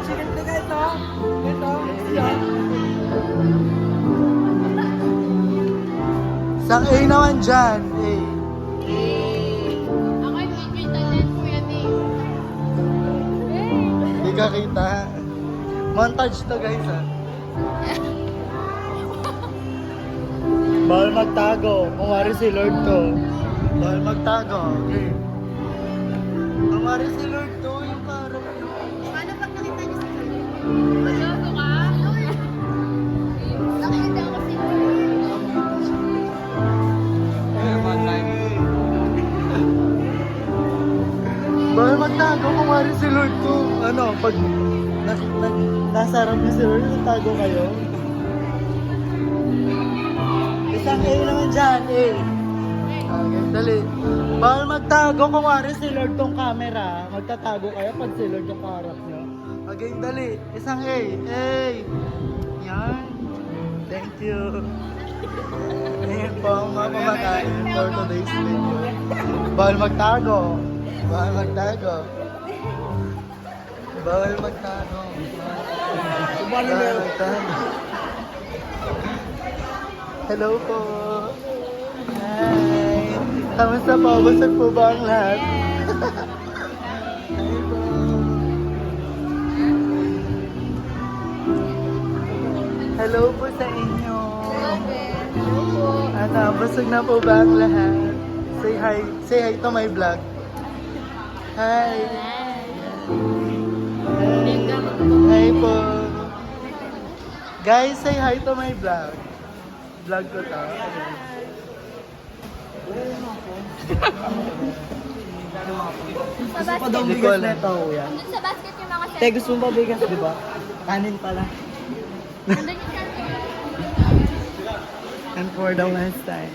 chicken to guys, oh. Ito, yan. Isang A naman dyan. A. Ako yung may talent po yan eh. Hindi ka kita. Montage to guys ah. Bawal magtago. Kumari si Lord to. Bawal magtago. Okay. Kumari si Lord to. Yung parang Paano pag nakita niyo sa Seryoso ka? Nakita ko si bawal magtago. Kumari si Lord to. Ano, pag nasa harap niya si Lord, tago kayo. Isang A naman dyan. A. Okay, dali. Bawal magtago kung wari si Lord tong camera. Magtatago kayo pag si Lord yung kaharap nyo. Okay, dali. Isang A. A. Yan. Thank you. Ayan po ang mga pamakain for today's video. Bawal magtago. Bawal magtago. Bawal magtago. Bawal magtago. Hello po. Hi. Kamusta po? Busog po ba ang lahat? Hi po. Hello po sa inyo. Hello po. Ano, busog na po ba ang lahat? Say hi. Say hi to my vlog. Hi. Hi. Hi po. Guys, say hi to my vlog. Vlog ko to. Sa Pa daw Hindi basket. ko bigas alam. na ito, kuya. Andun sa basket yung mga Te, gusto mo ba bigas, di ba? Kanin pala. Andun yung canteen. And for the last time.